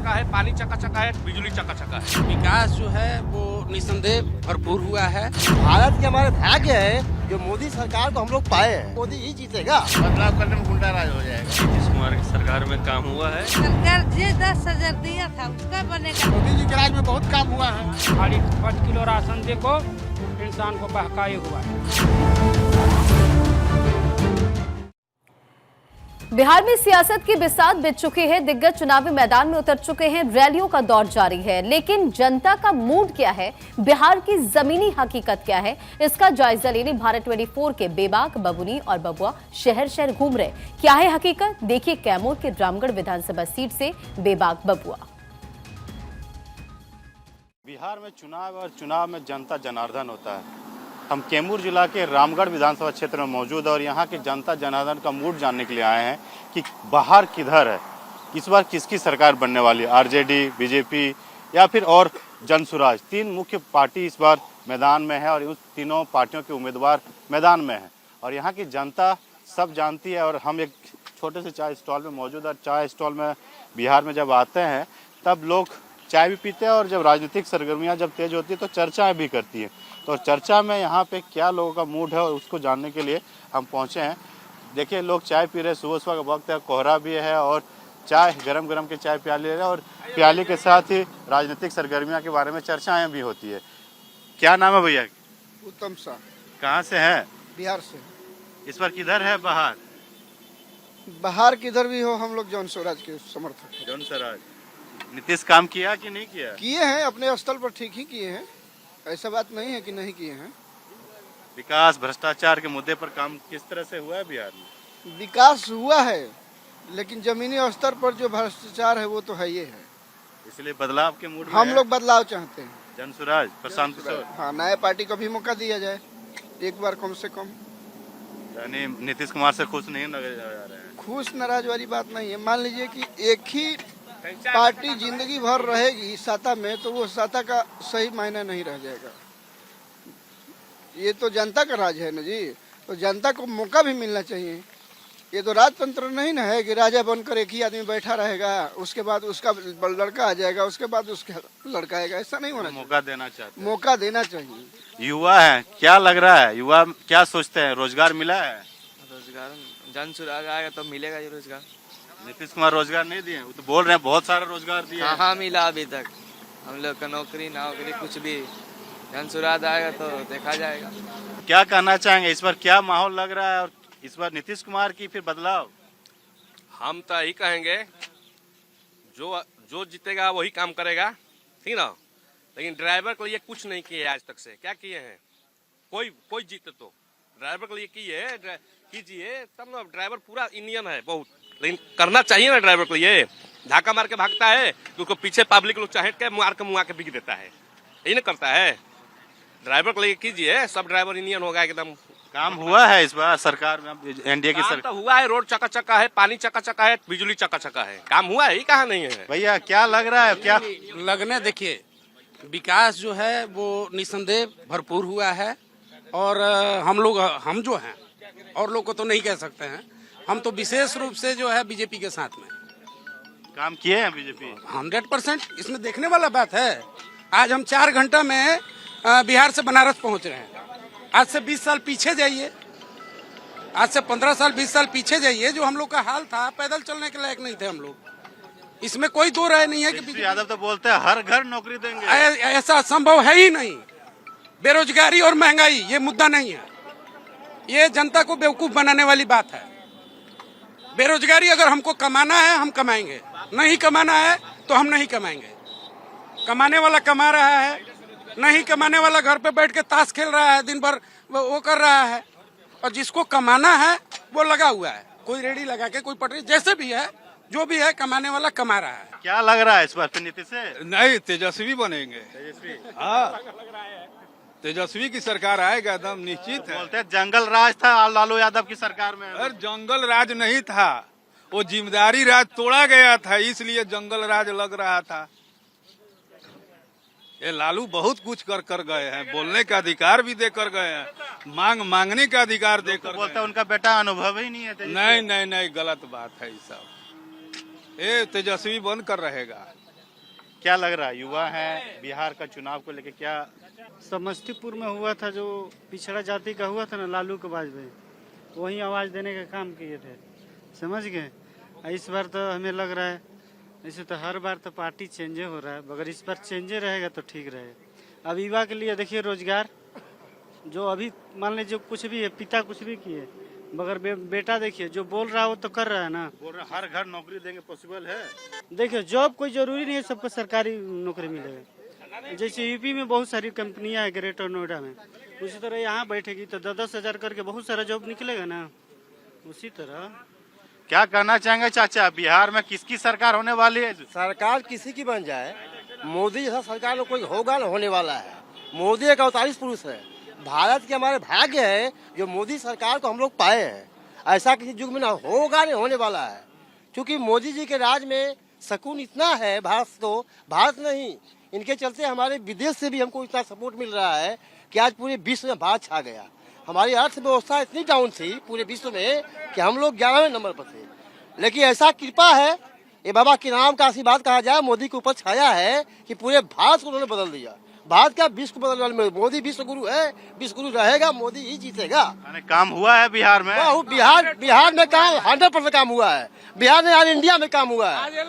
चकाचका है, पानी चकाचका है, बिजली चकाचका है। विकास जो है वो निसंदेह भरपूर हुआ है। भारत के हमारे भाग्य है जो मोदी सरकार को हम लोग पाए हैं। मोदी ही जीतेगा। बदलाव करने में गुंडा राज हो जाएगा। नीतीश कुमार की सरकार में काम हुआ है। सरकार जे 10,000 दिया था उसका बनेगा। मोदी जी के राज में बहुत काम हुआ है। 5 किलो राशन देखो इंसान को बहकाए हुआ है। बिहार में सियासत की बिसात बिछ चुकी है। दिग्गज चुनावी मैदान में उतर चुके हैं। रैलियों का दौर जारी है, लेकिन जनता का मूड क्या है, बिहार की जमीनी हकीकत क्या है, इसका जायजा लेने भारत 24 के बेबाक, बबुनी और बबुआ शहर शहर घूम रहे। क्या है हकीकत, देखिए कैमूर के रामगढ़ विधानसभा सीट से बेबाक बबुआ। बिहार में चुनाव में जनता जनार्दन होता है। हम कैमूर जिला के रामगढ़ विधानसभा क्षेत्र में मौजूद है और यहाँ की जनता जनार्दन का मूड जानने के लिए आए हैं कि बाहर किधर है, इस बार किसकी सरकार बनने वाली है, आरजेडी, बीजेपी या फिर और जनसुराज। 3 मुख्य पार्टी इस बार मैदान में है और उस तीनों पार्टियों के उम्मीदवार मैदान में हैं और यहाँ की जनता सब जानती है। और हम एक छोटे से चाय स्टॉल में मौजूद है। चाय स्टॉल में बिहार में जब आते हैं तब लोग चाय भी पीते हैं और जब राजनीतिक सरगर्मियाँ जब तेज होती है तो चर्चाएँ भी करती है। तो चर्चा में यहाँ पे क्या लोगों का मूड है और उसको जानने के लिए हम पहुँचे हैं। देखिए लोग चाय पी रहे हैं, सुबह सुबह का वक्त है, कोहरा भी है और चाय गरम के चाय प्याले ले रहे हैं और प्याले के साथ ही राजनीतिक सरगर्मियाँ के बारे में चर्चाएँ भी होती है। क्या नाम है भैया? उत्तम शाह। कहाँ से है? बिहार से। इस बार किधर है बाहर? बाहर किधर भी हो हम लोग जौन स्वराज के समर्थक हैं। जौन स्वराज। नीतीश काम किया कि नहीं किया? किए हैं, अपने स्थल पर ठीक ही किए हैं, ऐसा बात नहीं है कि नहीं किए हैं। विकास भ्रष्टाचार के मुद्दे पर काम किस तरह से हुआ है बिहार में? विकास हुआ है लेकिन जमीनी स्तर पर जो भ्रष्टाचार है वो तो है ही है। इसलिए बदलाव के मूड में हम लोग बदलाव चाहते हैं। जनसुराज प्रशांत किशोर। हाँ, नए पार्टी को भी मौका दिया जाए एक बार कम से कम। यानी नीतीश कुमार से खुश नहीं नजर जा रहे हैं? खुश नाराज वाली बात नहीं है। मान लीजिए कि एक ही पार्टी जिंदगी भर रहेगी सत्ता में तो वो सत्ता का सही मायना नहीं रह जाएगा। ये तो जनता का राज है ना जी, तो जनता को मौका भी मिलना चाहिए। ये तो राजतंत्र नहीं ना है कि राजा बनकर एक ही आदमी बैठा रहेगा, उसके बाद उसका लड़का आ जाएगा, उसके बाद उसका लड़का आएगा। ऐसा नहीं होना चाहिए। मौका देना चाहते हैं। मौका देना चाहिए। युवा है, क्या लग रहा है, युवा क्या सोचते हैं, रोजगार मिला है? रोजगार जनसुराज आएगा तो मिलेगा ये रोजगार। नीतीश कुमार रोजगार नहीं दिए? वो तो बोल रहे हैं बहुत सारा रोजगार दिए। कहाँ मिला अभी तक हम लोग का नौकरी कुछ भी। जनसुराज आएगा तो देखा जाएगा। क्या कहना चाहेंगे, इस बार क्या माहौल लग रहा है और इस बार नीतीश कुमार की फिर बदलाव? हम तो यही कहेंगे जो जीतेगा वही काम करेगा, ठीक ना। लेकिन ड्राइवर के लिए कुछ नहीं किए आज तक से। क्या किए हैं? कोई जीते तो ड्राइवर के लिए कीजिए तब ना। ड्राइवर पूरा इंडियन है बहुत, लेकिन करना चाहिए ना ड्राइवर के लिए। धक्का मार के भागता है तो उसको पीछे पब्लिक लोग चाहेट के मार के मुआ के बिक देता है, यही ना करता है। ड्राइवर के लिए कीजिए, सब ड्राइवर इंडियन होगा एकदम। काम हुआ है इस बार सरकार में, एनडीए की सरकार? तो हुआ है, रोड चकाचका है, पानी चकाचका है, बिजली चकाचका है। काम हुआ है, ही कहाँ नहीं है। भैया क्या लग रहा है, क्या लगने देखिए विकास जो है वो निसंदेह भरपूर हुआ है और हम जो हैं और लोग को तो नहीं कह सकते हैं, हम तो विशेष रूप से जो है बीजेपी के साथ में काम किए हैं। बीजेपी 100%। इसमें देखने वाला बात है। आज हम 4 घंटा में बिहार से बनारस पहुंच रहे हैं। आज से 20 साल पीछे जाइए, आज से 15 साल 20 साल पीछे जाइए, जो हम लोग का हाल था, पैदल चलने के लायक नहीं थे हम लोग। इसमें कोई दो राय नहीं है कि यादव तो बोलते हैं हर घर नौकरी देंगे। ऐसा संभव है ही नहीं। बेरोजगारी और महंगाई ये मुद्दा नहीं है, ये जनता को बेवकूफ बनाने वाली बात है। बेरोजगारी अगर हमको कमाना है हम कमाएंगे, नहीं कमाना है तो हम नहीं कमाएंगे। कमाने वाला कमा रहा है, नहीं कमाने वाला घर पे बैठ के ताश खेल रहा है, दिन भर वो कर रहा है। और जिसको कमाना है वो लगा हुआ है, कोई रेडी लगा के, कोई पटरी, जैसे भी है, जो भी है, कमाने वाला कमा रहा है। क्या लग रहा है इस बार नीतीश से? नहीं, तेजस्वी बनेंगे। तेजस्वी? हाँ, तेजस्वी की सरकार आएगा, एकदम निश्चित है। बोलते हैं जंगल राज था लालू यादव की सरकार में। अरे जंगल राज नहीं था, वो जिम्मेदारी राज तोड़ा गया था, इसलिए जंगल राज लग रहा था। ये लालू बहुत कुछ कर गए हैं, बोलने का अधिकार भी देकर गए हैं, मांगने का अधिकार देकर। बोलते हैं उनका बेटा अनुभव ही नहीं है। नहीं, गलत बात है ये सब। ये तेजस्वी बनकर रहेगा। क्या लग रहा है, युवा है, बिहार का चुनाव को लेके क्या? समस्तीपुर में हुआ था जो पिछड़ा जाति का हुआ था ना, लालू के वाजपेयी, वही आवाज़ देने का काम किए थे, समझ गए। इस बार तो हमें लग रहा है, ऐसे तो हर बार तो पार्टी चेंजे हो रहा है, मगर इस बार चेंजे रहेगा तो ठीक रहेगा। अब युवा के लिए देखिए रोजगार, जो अभी मान लीजिए कुछ भी है, पिता कुछ भी किए, मगर बेटा देखिए जो बोल रहा है वो तो कर रहा है ना। बोल रहे हर घर नौकरी देंगे, पॉसिबल है? देखिए जॉब कोई जरूरी नहीं है सबको सरकारी नौकरी मिलेगा। जैसे यूपी में बहुत सारी कंपनियां है ग्रेटर नोएडा में, उसी तरह यहाँ बैठेगी तो 10-10 हजार करके बहुत सारा जॉब निकलेगा ना। उसी तरह क्या कहना चाहेंगे चाचा, बिहार में किसकी सरकार होने वाली है? सरकार किसी की बन जाए, मोदी जैसा सरकार में कोई होगा ना होने वाला है। मोदी एक अवतारी पुरुष है। भारत के हमारे भाग्य है जो मोदी सरकार को हम लोग पाए हैं। ऐसा किसी युग में ना होगा, नहीं होने वाला है। क्योंकि मोदी जी के राज में सुकून इतना है, भारत नहीं, इनके चलते हमारे विदेश से भी हमको इतना सपोर्ट मिल रहा है कि आज पूरे विश्व में भारत छा गया। हमारी अर्थव्यवस्था इतनी डाउन थी पूरे विश्व में कि हम लोग 11वें नंबर पर थे। लेकिन ऐसा कृपा है, ये बाबा के नाम का आशीर्वाद कहा जाए, मोदी के ऊपर छाया है कि पूरे भारत को उन्होंने बदल दिया। भारत का विश्व को बदलने वाले मोदी विश्व गुरु है, विश्व गुरु रहेगा, मोदी ही जीतेगा। काम हुआ है बिहार में? बिहार में काम 100% काम हुआ है। बिहार में आज इंडिया में काम हुआ है।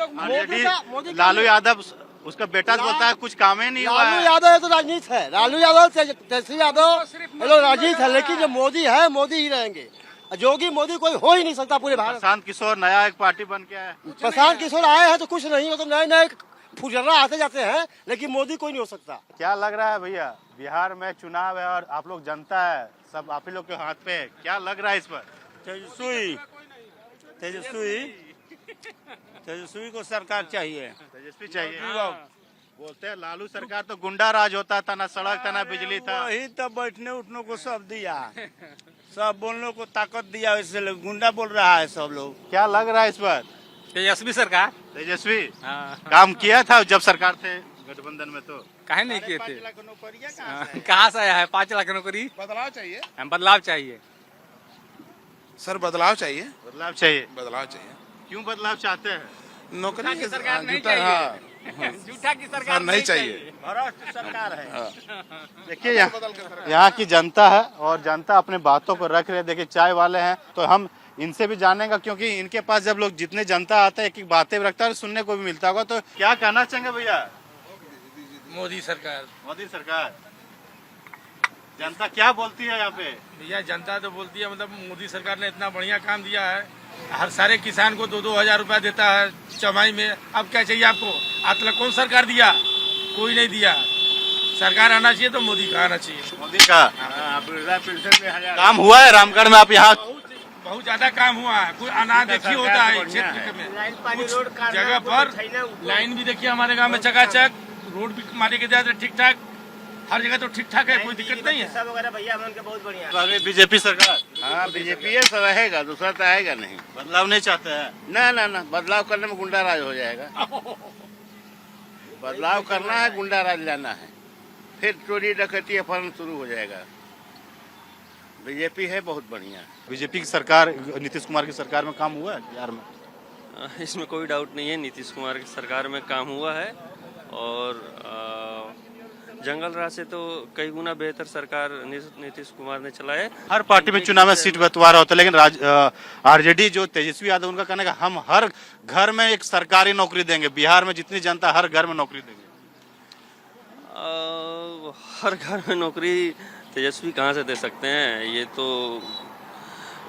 मोदी लालू यादव उसका बेटा बोलता है कुछ काम ही नहीं हुआ है। लालू यादव तो राजनीति है, लालू यादव तेजस्वी यादव लोग राजनीति है, लेकिन जो मोदी है मोदी ही रहेंगे। जोगी मोदी कोई हो ही नहीं सकता पूरे भारत। प्रशांत किशोर नया एक पार्टी बन के आया। प्रशांत किशोर आए हैं तो कुछ नहीं, वो तो नए नए फुजर्रा आते जाते हैं, लेकिन मोदी कोई नहीं हो सकता। क्या लग रहा है भैया, बिहार में चुनाव है और आप लोग जनता है, सब आप ही लोग के हाथ पे है, क्या लग रहा है इस पर? तेजस्वी को सरकार चाहिए। तेजस्वी चाहिए। बोलते हैं लालू सरकार तो गुंडा राज होता था, ना सड़क था ना बिजली था। वही तो बैठने उठने को सब दिया, सब बोलने को ताकत दिया, इसलिए गुंडा बोल रहा है सब लोग। क्या लग रहा है इस पर? तेजस्वी सरकार। तेजस्वी काम किया था जब सरकार थे गठबंधन में, तो काहे नहीं किए थे? कहाँ से आया है 5 लाख नौकरी? बदलाव चाहिए, बदलाव चाहिए सर, बदलाव चाहिए, बदलाव चाहिए। बदलाव चाहिए। क्यों बदलाव चाहते हैं? नौकरी की सरकार नहीं चाहिए, झूठा की सरकार नहीं चाहिए। भ्रष्ट सरकार है। देखिए यहाँ की जनता है और जनता अपने बातों को रख रहे। देखिए चाय वाले हैं तो हम इनसे भी जानेंगे, क्योंकि इनके पास जब लोग जितने जनता आता है एक एक बातें रखता है, सुनने को भी मिलता होगा। तो क्या कहना चाहेंगे भैया? मोदी सरकार। मोदी सरकार। जनता क्या बोलती है यहाँ पे? भैया जनता तो बोलती है, मतलब मोदी सरकार ने इतना बढ़िया काम दिया है, हर सारे किसान को 2-2 हजार रुपया देता है छमाही में। अब क्या चाहिए आपको? आज तक कौन सरकार दिया? कोई नहीं दिया। सरकार आना चाहिए तो मोदी का आना चाहिए। मोदी का काम हुआ है रामगढ़ में? आप यहाँ बहुत ज्यादा काम हुआ है, कोई अनादेखी होता है क्षेत्र में, कुछ जगह पर लाइन भी देखिए हमारे गांव में चकाचक, रोड भी हमारे के जाते ठीक ठाक, हर जगह तो ठीक ठाक है, कोई दिक्कत नहीं है। वगैरह भैया उनके बहुत बढ़िया। बीजेपी सरकार। हाँ बीजेपी है, रहेगा, दूसरा तो आएगा नहीं। बदलाव नहीं चाहते हैं? ना बदलाव करने में गुंडा राज हो जाएगा। बदलाव करना है, गुंडा राज लाना है, फिर चोरी डकैती अपहरण शुरू हो जाएगा। बीजेपी है बहुत बढ़िया। बीजेपी की सरकार, नीतीश कुमार की सरकार में काम हुआ है बिहार में? इसमें कोई डाउट नहीं है, नीतीश कुमार की सरकार में काम हुआ है और जंगल राज से तो कई गुना बेहतर सरकार नीतीश कुमार ने चलाए। हर पार्टी में चुनाव में सीट बंटवारा होता है, लेकिन आरजेडी जो तेजस्वी यादव, उनका कहना है कि हम हर घर में एक सरकारी नौकरी देंगे, बिहार में जितनी जनता हर घर में नौकरी देंगे। हर घर में नौकरी तेजस्वी कहाँ से दे सकते हैं? ये तो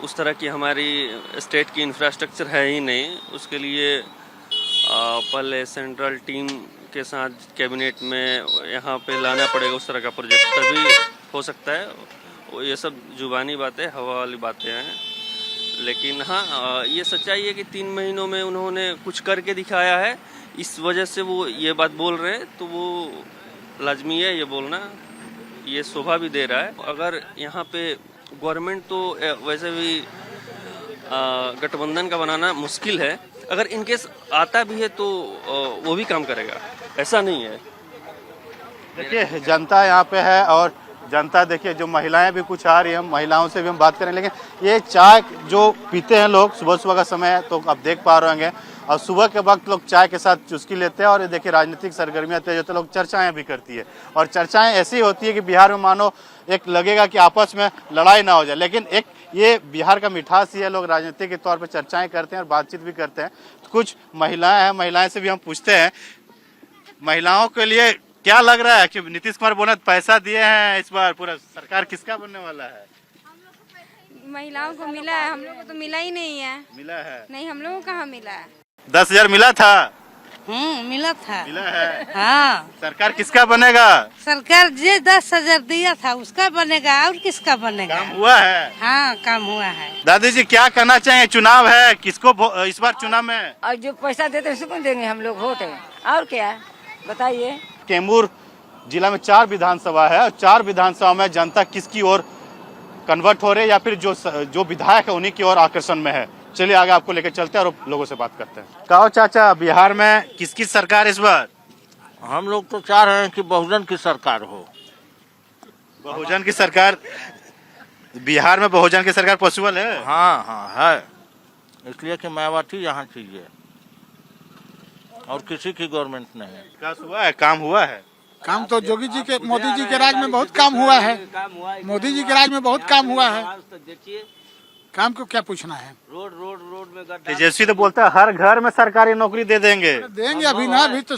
उस तरह की हमारी स्टेट की इंफ्रास्ट्रक्चर है ही नहीं। उसके लिए पहले सेंट्रल टीम के साथ कैबिनेट में यहाँ पे लाना पड़ेगा उस तरह का प्रोजेक्ट, तभी हो सकता है। ये सब जुबानी बातें, हवा वाली बातें हैं, लेकिन हाँ ये सच्चाई है कि 3 महीनों में उन्होंने कुछ करके दिखाया है, इस वजह से वो ये बात बोल रहे हैं, तो वो लाजमी है ये बोलना, ये शोभा भी दे रहा है। अगर यहाँ पे गवर्नमेंट तो वैसे भी गठबंधन का बनाना मुश्किल है, अगर इनकेस आता भी है तो वो भी काम करेगा, ऐसा नहीं है। देखिए जनता यहाँ पे है और जनता देखिए, जो महिलाएं भी कुछ आ रही हैं, महिलाओं से भी हम बात करें। लेकिन ये चाय जो पीते हैं लोग सुबह सुबह का समय है, तो आप देख पा रहे होंगे और सुबह के वक्त लोग चाय के साथ चुस्की लेते हैं और ये देखिए राजनीतिक सरगर्मियां तेज होते लोग चर्चाएं भी करती है और चर्चाएं ऐसी होती है कि बिहार में मानो एक लगेगा कि आपस में लड़ाई ना हो जाए, लेकिन एक ये बिहार का मिठास ही है, लोग राजनीति के तौर पर चर्चाएं करते हैं और बातचीत भी करते हैं। कुछ महिलाएं हैं, महिलाएं से भी हम पूछते हैं महिलाओं के लिए क्या लग रहा है कि नीतीश कुमार बोले पैसा दिए हैं इस बार पूरा सरकार किसका बनने वाला है? महिलाओं को मिला है, हम लोग को तो मिला ही नहीं है। मिला है? नहीं, हम लोगों को कहाँ मिला है। 10,000 मिला था? मिला था। मिला है? हाँ। सरकार किसका बनेगा? सरकार जो 10,000 दिया था उसका बनेगा, और किसका बनेगा? काम हुआ है? हाँ, काम हुआ है। दादी जी क्या कहना चाहिए, चुनाव है, किसको इस बार चुनाव में? और जो पैसा देते हैं उसको देंगे हम लोग वोट, और क्या बताइए। कैमूर जिला में 4 विधानसभा है और 4 विधानसभा में जनता किसकी ओर कन्वर्ट हो रहे हैं या फिर जो विधायक है उन्हीं की ओर आकर्षण में है। चलिए आगे आपको लेकर चलते हैं और लोगों से बात करते हैं। कहो चाचा, बिहार में किसकी सरकार इस बार? हम लोग तो चाह रहे हैं कि बहुजन की सरकार हो। बहुजन की सरकार? बिहार में बहुजन की सरकार पॉसिबल है? हाँ हाँ है, इसलिए कि मायावती यहाँ चाहिए और किसी की गवर्नमेंट नहीं है। विकास हुआ है, काम हुआ है? काम तो योगी जी के, मोदी जी के राज में बहुत काम हुआ है। मोदी जी के राज में बहुत काम हुआ है। काम को क्या पूछना है? रोड में तेजस्वी तो बोलता है हर घर में सरकारी नौकरी दे देंगे। देंगे अभी ना, अभी तो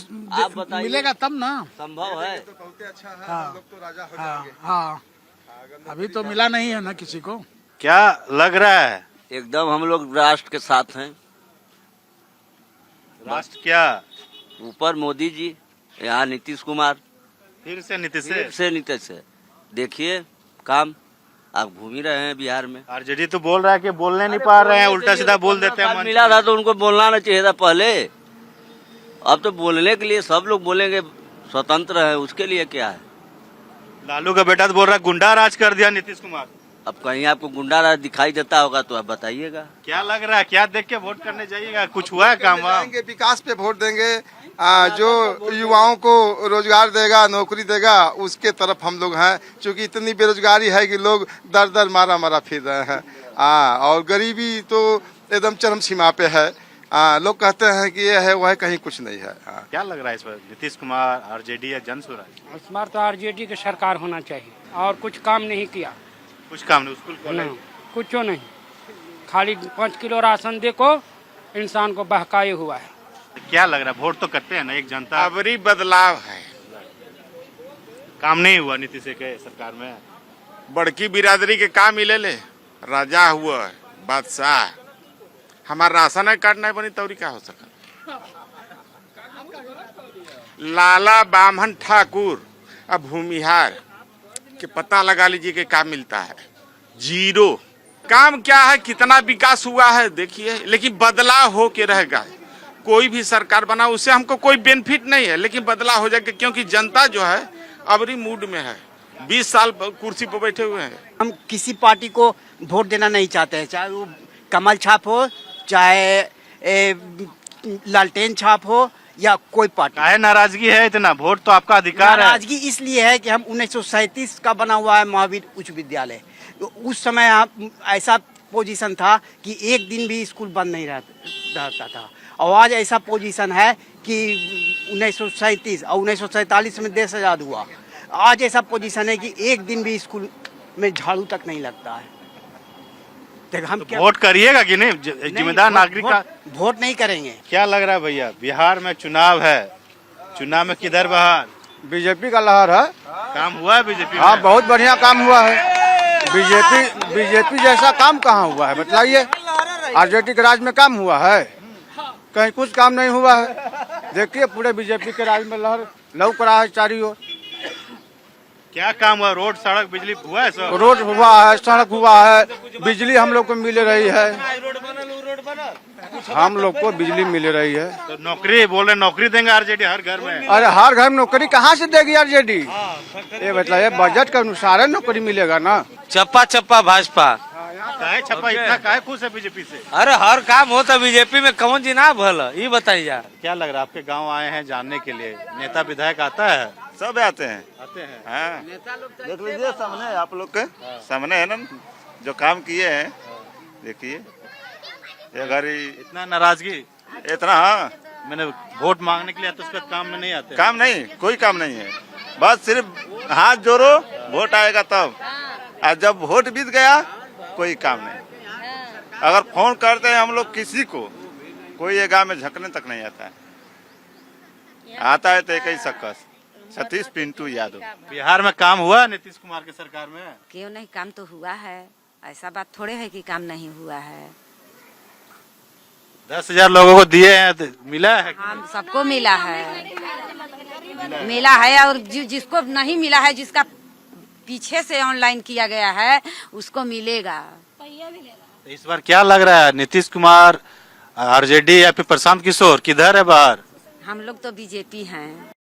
मिलेगा तब ना। संभव है? हाँ, अभी तो मिला नहीं है ना किसी को। क्या लग रहा है? एकदम हम लोग राष्ट्र के साथ हैं। राष्ट्र क्या? ऊपर मोदी जी, यहाँ नीतीश कुमार, फिर से नीतीश से देखिए काम आप घूम ही रहे हैं बिहार में। आरजेडी तो बोल रहा है कि बोलने नहीं पा रहे हैं, उल्टा सीधा बोल देते हैं। मिला था तो उनको बोलना नहीं चाहिए था पहले, अब तो बोलने के लिए सब लोग बोलेंगे, स्वतंत्र है, उसके लिए क्या है। लालू का बेटा तो बोल रहा है गुंडा राज कर दिया नीतीश कुमार। अब कहीं आपको गुंडा राज दिखाई देता होगा तो आप बताइएगा। क्या लग रहा है, क्या देख के वोट करने जाइएगा? कुछ हुआ है काम वहाँ? विकास पे वोट देंगे, जो युवाओं को रोजगार देगा, नौकरी देगा, उसके तरफ हम लोग हैं। क्योंकि इतनी बेरोजगारी है कि लोग दर दर मारा फिर रहे हैं। और गरीबी तो एकदम चरम सीमा पे है। लोग कहते हैं कि ये है वो है, कहीं कुछ नहीं है। क्या लग रहा है इस बार नीतीश कुमार, आरजेडी या जनसुराज? इस बार तो आरजेडी की सरकार होना चाहिए, और कुछ काम नहीं किया। कुछ काम नहीं, स्कूल कॉलेज कुछ नहीं, खाली 5 किलो राशन देखो इंसान को बहकाए हुआ है। क्या लग रहा है, वोट तो करते हैं ना एक जनता? अबरी बदलाव है, काम नहीं हुआ नीतीश के सरकार में। बड़की बिरादरी के काम मिले ले, राजा हुआ बादशाह, हमारा राशन कार्ड नहीं बनी तौरी क्या हो सका। लाला बामन ठाकुर अब भूमिहार के पता लगा लीजिए कि क्या मिलता है, जीरो। काम क्या है, कितना विकास हुआ है देखिए, लेकिन बदलाव हो के रहेगा। कोई भी सरकार बना उससे हमको कोई बेनिफिट नहीं है, लेकिन बदलाव हो जाएगा, क्योंकि जनता जो है अबरी मूड में है, 20 साल कुर्सी पर बैठे हुए हैं। हम किसी पार्टी को वोट देना नहीं चाहते हैं, चाहे वो कमल छाप हो, चाहे लालटेन छाप हो, या कोई पार्टी। काहे नाराजगी है इतना? वोट तो आपका अधिकार है। नाराजगी इसलिए है कि हम 1937 का बना हुआ है महावीर उच्च विद्यालय, तो उस समय ऐसा पोजीशन था कि एक दिन भी स्कूल बंद नहीं रहता था। और आज ऐसा पोजीशन है कि 1937 और 1947 में देश आज़ाद हुआ, आज ऐसा पोजीशन है कि एक दिन भी स्कूल में झाड़ू तक नहीं लगता है। हम तो वोट करिएगा कि नहीं? जिम्मेदार नागरिक का वोट नहीं करेंगे। क्या लग रहा है भैया, बिहार में चुनाव है, चुनाव में किधर बहार? बीजेपी का लहर है। काम हुआ है बीजेपी? हाँ, बहुत बढ़िया काम हुआ है। बीजेपी जैसा काम कहाँ हुआ है बताइए? आरजेडी के राज में काम हुआ है? कहीं कुछ काम नहीं हुआ है। देखिए पूरे बीजेपी के राज में लहर लौक रहा है चारों ओर। क्या काम हुआ? रोड, सड़क, बिजली हुआ है? सब रोड हुआ है, सड़क हुआ है, बिजली हम लोग को मिल रही है, हम लोग को बिजली मिल रही है। तो नौकरी बोल रहे, नौकरी देंगे आरजेडी हर घर में? अरे हर घर में नौकरी कहाँ से देगी आरजेडी? ये बताइए, बजट के अनुसार नौकरी मिलेगा ना। चप्पा चप्पा भाजपा, काहे छप्पा इतना काहे खुश है बीजेपी से? अरे हर काम होता बीजेपी में, कौन जी ना भल, ये बताइए यार। क्या लग रहा है, आपके गांव आए हैं जानने के लिए, नेता विधायक आता है? सब आते हैं। हाँ, देख लीजिए सामने, आप लोग के सामने है ना जो काम किए हैं, देखिए ये घर इतना नाराजगी? इतना हाँ, मैंने वोट मांगने के लिए तो उसका काम में नहीं आते। काम नहीं, कोई काम नहीं है, बस सिर्फ हाथ जोड़ो, वोट आएगा तब। और जब वोट बीत गया कोई काम नहीं। अगर फोन करते हैं हम लोग किसी को, कोई ये गाँव में झकने तक नहीं आता है। आता है तो एक ही शख्स, सतीश पिंटू यादव। बिहार में काम हुआ नीतीश कुमार की सरकार में? क्यों नहीं, काम तो हुआ है। ऐसा बात थोड़े है कि काम नहीं हुआ है। 10,000 लोगों को दिए हैं तो मिला है? हम सबको मिला है, मिला है। और जिसको नहीं मिला है, जिसका पीछे से ऑनलाइन किया गया है, उसको मिलेगा। तो इस बार क्या लग रहा है, नीतीश कुमार, आरजेडी या फिर प्रशांत किशोर, किधर है बाहर? हम लोग तो बीजेपी हैं।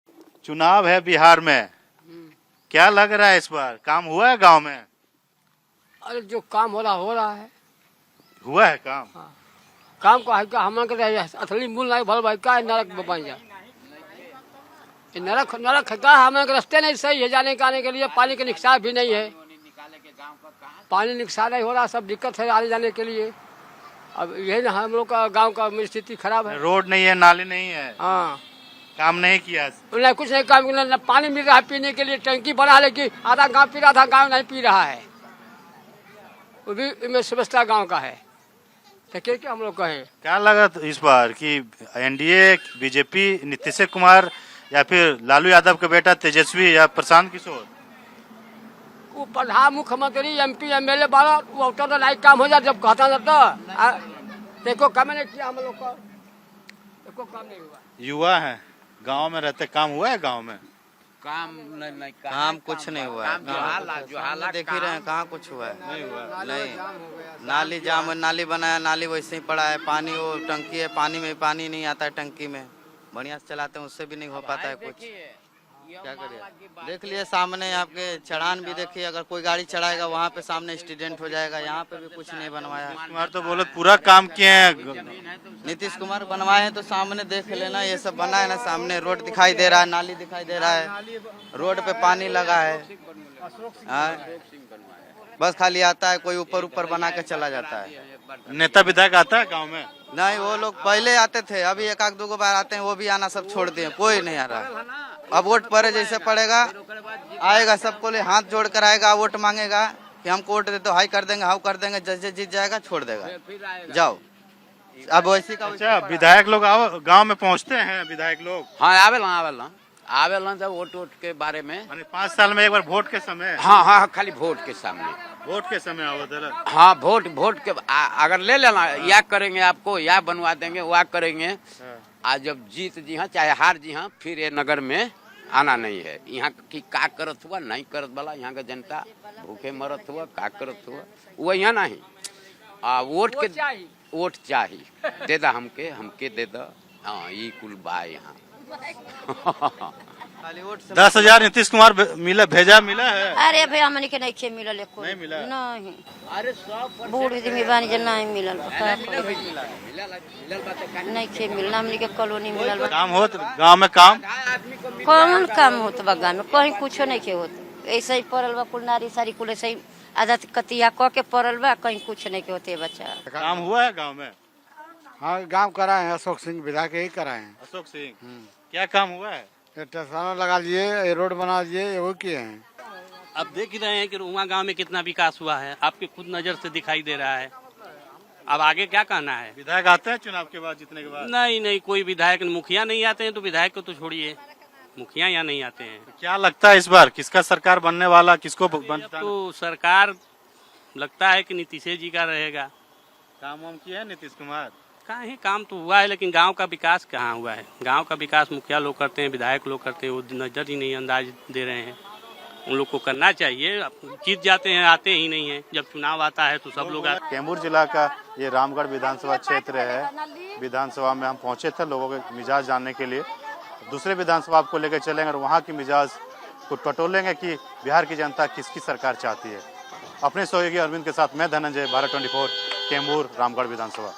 चुनाव है बिहार में, क्या लग रहा है इस बार काम हुआ है गांव में? अरे जो काम हो रहा है। हुआ है काम? काम का है क्या, हम असली मूल नहीं भल भाई का नरक बन जाए। नरक नरक का हम रास्ते नहीं सही है जाने के आने के लिए। पानी का निकास भी नहीं है, पानी निकास नहीं हो रहा, सब दिक्कत है आने जाने के लिए। अब यही ना हम लोग का गांव का स्थिति खराब है। रोड नहीं है, नाली नहीं है। हाँ, काम नहीं किया? नहीं, कुछ नहीं काम किया। न पानी मिल रहा है पीने के लिए, टंकी बना, लेकिन आधा गांव पी रहा था, गांव नहीं पी रहा है। वो भी इनमें व्यवस्था गांव का है, तो क्या हम लोग कहें। क्या लगा इस बार कि एनडीए, बीजेपी, नीतीश कुमार या फिर लालू यादव के बेटा तेजस्वी या प्रशांत किशोर? वो प्रधान, मुख्यमंत्री, एमपी, एमएलए वाला वो तो नहीं काम हो जाए जब कहता ना तो। देखो काम नहीं किया हम लोग का, देखो काम नहीं हुआ। युवा है, गांव में रहते, काम हुआ है गांव में? काम कुछ नहीं हुआ है। देख ही रहे हैं, कहाँ कुछ हुआ है? नहीं हुआ। नहीं, नाली जाम, नाली बनाया, नाली वैसे ही पड़ा है। पानी वो टंकी है, पानी में पानी नहीं आता है टंकी में। बढ़िया से चलाते हैं, उससे भी नहीं हो पाता है कुछ। क्या करिए, देख लिए सामने आपके चढ़ान भी देखिए, अगर कोई गाड़ी चढ़ाएगा वहाँ पे सामने एक्सीडेंट हो जाएगा। यहाँ पे भी कुछ नहीं बनवाया। कुमार तो बोले पूरा काम किए हैं। नीतीश कुमार बनवाए हैं तो सामने देख लेना, ये सब बना है ना, सामने रोड दिखाई दे रहा है, नाली दिखाई दे रहा है, रोड पे पानी लगा है। बस खाली आता है, कोई ऊपर ऊपर बना के चला जाता है। नेता विधायक आता है गाँव में? नहीं, वो लोग पहले आते थे, अभी एक आध दो बार आते हैं, वो भी आना सब छोड़ दिए, कोई नहीं आ रहा। अब वोट पड़े जैसे पड़ेगा आएगा, सबको ले हाथ जोड़ कर आएगा, वोट मांगेगा कि हमको वोट दे दो, हाई कर देंगे, हाउ कर देंगे, जैसे जीत जाएगा छोड़ देगा, जाओ। अब वैसी का अच्छा, विधायक लोग गांव में पहुंचते हैं? विधायक लोग हाँ आवेला जब वोट के बारे में। 5 साल में एक बार वोट के समय? हाँ, खाली वोट के सामने, वोट के समय आवत। हाँ, वोट के अगर ले लेना, या करेंगे आपको, या बनवा देंगे, वह करेंगे। आज जब जीत जी हाँ चाहे हार जी हाँ, फिर ये नगर में आना नहीं है। यहाँ की का करत हुआ, नहीं करत वाला, यहाँ का जनता भूखे मरत हुआ, का करत हुआ, वो यहाँ नहीं। वोट चाहिए, दे दा हमके दे दा। हाँ, ये कुल बा यहाँ। 10,000 नीतीश कुमार मिला है? अरे भाई हमने के नहीं मिलल, नहीं मिला? नहीं, बूढ़ आदमी बानी जे नहीं मिलल, नहीं मिलना हमने के कॉलोनी मिलल। काम होत गांव में? काम कौन काम होत बा गाँव में? कहीं कुछ नहीं के होत, ऐसे ही पड़ल बा, कुल नारी सारी कुल ऐसे ही आदत कतिया क के पड़ल बा, कहीं कुछ नहीं के होते बच्चा। काम हुआ है गांव में? हाँ, गांव कराए हैं, अशोक सिंह विधायक ही कराए हैं। अशोक सिंह, क्या काम हुआ है? ट्रांसफार्मर लगा लिए, रोड बना दिए, वो किए हैं। अब देख ही रहे हैं कि रुआ गांव में कितना विकास हुआ है, आपके खुद नजर से दिखाई दे रहा है। अब आगे क्या कहना है? विधायक आते हैं चुनाव के बाद, जीतने के बाद? नहीं, कोई विधायक, मुखिया नहीं आते हैं, तो विधायक को तो छोड़िए, मुखिया यहाँ नहीं आते हैं। तो क्या लगता है इस बार किसका सरकार बनने वाला, किसको तो सरकार लगता है कि नीतीश जी का रहेगा। काम वाम किया है नीतीश कुमार? कहीं काम तो हुआ है, लेकिन गांव का विकास कहाँ हुआ है? गांव का विकास मुखिया लोग करते हैं, विधायक लोग करते हैं, वो नजर ही नहीं अंदाज दे रहे हैं। उन लोग को करना चाहिए, जीत जाते हैं, आते ही नहीं है। जब चुनाव आता है तो सब लोग कैमूर जिला का ये रामगढ़ विधानसभा क्षेत्र है। विधानसभा में हम पहुंचे थे लोगों के मिजाज जानने के लिए। दूसरे विधानसभा को लेकर चलेंगे और वहाँ की मिजाज को टटोलेंगे कि बिहार की जनता किसकी सरकार चाहती है। अपने सहयोगी अरविंद के साथ मैं धनंजय, भारत 24, कैमूर, रामगढ़ विधानसभा।